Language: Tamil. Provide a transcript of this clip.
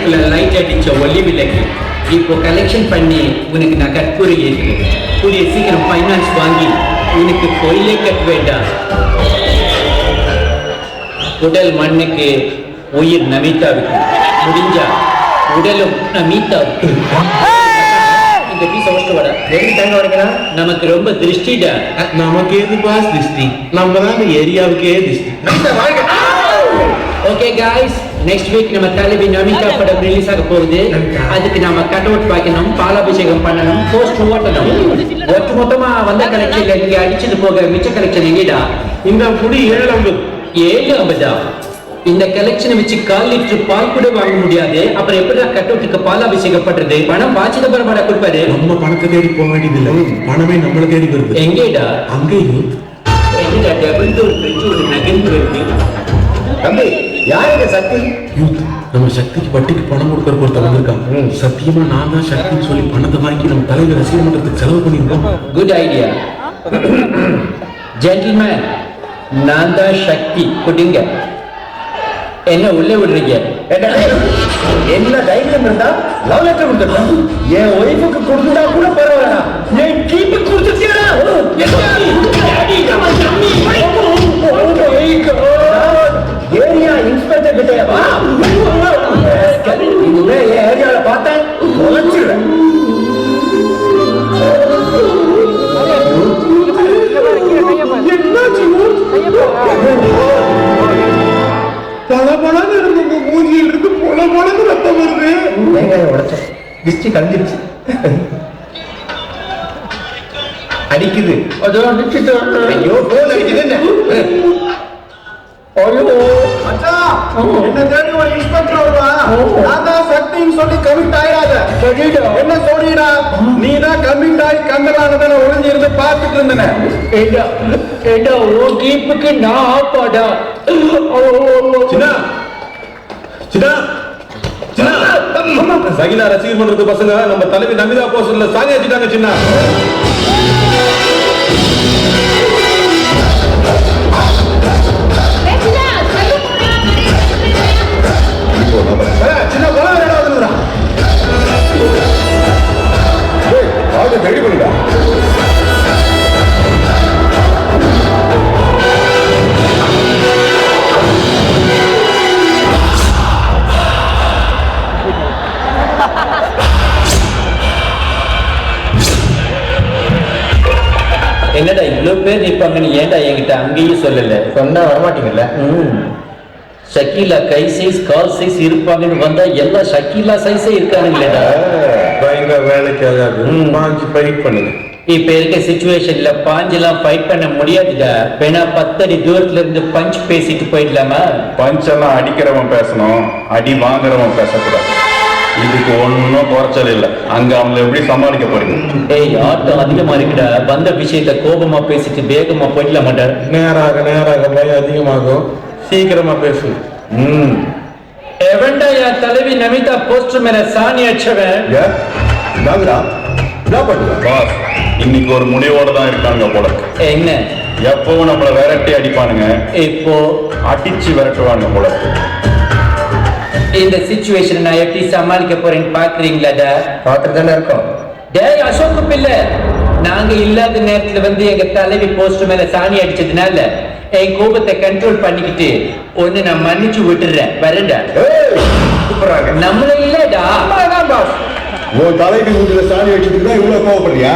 தலைக்குள்ள லைட் அடிச்ச ஒளி விளக்கு இப்போ கலெக்ஷன் பண்ணி உனக்கு நான் கற்பூரி ஏற்றுவேன். கூடிய சீக்கிரம் ஃபைனான்ஸ் வாங்கி உனக்கு கோயிலே கட்ட வேண்டாம். உடல் மண்ணுக்கு, உயிர் நமிதாவுக்கு, முடிஞ்சா உடலும் நமிதாவுக்கு. இந்த பீஸ் அவஸ்து வர தேங்க வரீங்களா? நமக்கு ரொம்ப திருஷ்டிடா. நமக்கு ஏது பாஸ் திருஷ்டி? நம்ம தான் இந்த ஏரியாவுக்கே திருஷ்டி. ஓகே காய்ஸ், நெக்ஸ்ட் வீக் நம்ம தலைவி நமிதா படம் ரிலீஸ் ஆக போகுது. அதுக்கு நாம கட் அவுட் பார்க்கணும், பாலாபிஷேகம் பண்ணணும், போஸ்ட் ஓட்டணும். ஒட்டு மொத்தமா வந்த கலெக்ஷன்ல நீங்க அடிச்சது போக மிச்ச கலெக்ஷன் எங்கடா? இந்த புடி 750. இந்த கலெக்ஷனை வச்சு 1/4 லிட்டர் பால் கூட வாங்க முடியாது. அப்புறம் எப்படிதான் கட் அவுட்டுக்கு பாலாபிஷேகம் பண்றது? பணம் வாச்சித பரமாடா கொடுப்பாரு. நம்ம பணத்தை தேடி போக வேண்டியதில்லை, பணமே நம்மளை தேடி வருது. எங்கேடா? அங்கேயும் எங்கடா? டபுள் டோர் ஃப்ரிட்ஜ் ஒரு நகர்ந்து வருது. தம்பி, யாருங்க சக்தி? நம்ம சக்திக்கு வட்டிக்கு பணம் கொடுக்கற ஒருத்தர் வந்திருக்காங்க. சத்தியமா நான் தான் சக்தின்னு சொல்லி பணத்தை வாங்கி நம்ம தலைவர் ரசிகர் மன்றத்துக்கு செலவு பண்ணிருக்கோம். Good idea. ஜென்டில்மேன், நான் தான் சக்தி. கொடுங்க. என்ன உள்ளே விடுறீங்க? என்ன தைரியம் இருந்தா லவ் லெட்டர் கொடுத்துருக்கேன். என் ஒய்ஃபுக்கு கொடுத்துட்டா கூட பரவாயில்ல, என் கீப்பு கொடுத்துட்டீங்களா? ஏரியா இன்ஸ்பெக்டர் கிட்டே வா. இனிமே என் ஏரியால பார்த்தேன் தொலைச்சிடுவேன். பல இருந்த மூஞ்சியில் இருந்து பொல ரத்தம் வருது. வெங்காயம் உடைச்சேன், டிஸ்டி கழிஞ்சிருச்சு. அடிக்குது. ஐயோ, போன் அடிக்குது. என்ன தேடி ஒரு இன்ஸ்பெக்டர் வருவா. நான் தான் சக்தின்னு சொல்லி கமிட் ஆயிடாத. என்ன சொல்றீடா? நீ தான் கமிட் ஆகி கந்தலானதான ஒளிஞ்சு இருந்து பார்த்துட்டு இருந்தேன். ஓ கீப்புக்கு நான் ஆப்பாடா. சின்ன சின்ன சகிலா ரசிகர் பண்றது பசங்க நம்ம தலைவி நமிதா போஸ்டர்ல சாங்க வச்சுட்டாங்க. சின்ன சின்ன பலம் வேணாதுடா. ரெடி பண்ணுடா. என்னடா இவ்வளவு பேர் நிற்பாங்கன்னு ஏன்டா என்கிட்ட அங்கேயும் சொல்லல? சொன்னா வரமாட்டீங்கல்ல. ஷக்கீலா கை சைஸ் கால் சைஸ் இருப்பாங்கன்னு வந்தா எல்லா ஷக்கீலா சைஸே இருக்கானுங்களேடா. பயங்கர வேலைக்கு ஆகாது, பாஞ்சு ஃபைட் பண்ணுங்க. இப்ப இருக்க சிச்சுவேஷன்ல பாஞ்செல்லாம் ஃபைட் பண்ண முடியாதுடா. வேணா 10 அடி தூரத்துல இருந்து பஞ்ச் பேசிட்டு போயிடலாமா? பஞ்செல்லாம் அடிக்கிறவன் பேசணும், அடி வாங்குறவன் பேசக்கூடாது. இதுக்கு ஒன்னும் குறைச்சல் இல்லை. அங்க அவங்களை எப்படி சமாளிக்க போறீங்க? ஏய், ஆட்டம் அதிகமா இருக்குடா. வந்த விஷயத்த கோபமா பேசிட்டு வேகமா போயிடல மாட்டார். நேராக பயம் அதிகமாகும். சீக்கிரமா பேசு. எவன்டா என் தலைவி நமிதா போஸ்டர் மேல சாணி அடிச்சவன்? பாஸ், இன்னைக்கு ஒரு முடிவோட தான் இருக்கானுங்க போல. என்ன? எப்பவும் நம்மள விரட்டி அடிப்பானுங்க, இப்போ அடிச்சு விரட்டுவானுங்க போல. இந்த சிச்சுவேஷன் நான் எப்படி சமாளிக்க போறேன்னு பாக்குறீங்களாடா? பார்த்துட்டு தானே இருக்கோம். டேய் அசோக் பிள்ளை, நாங்க இல்லாத நேரத்துல வந்து எங்க தலைவி போஸ்டர் மேல சாணி அடிச்சதுனால என் கோபத்தை கண்ட்ரோல் பண்ணிக்கிட்டு ஒன்னு நான் மன்னிச்சு விட்டுறேன். வரடா. நம்மள இல்லடா. உன் தலைவி வீட்டுல சாணி அடிச்சுட்டு தான் இவ்வளவு கோவப்படுறியா?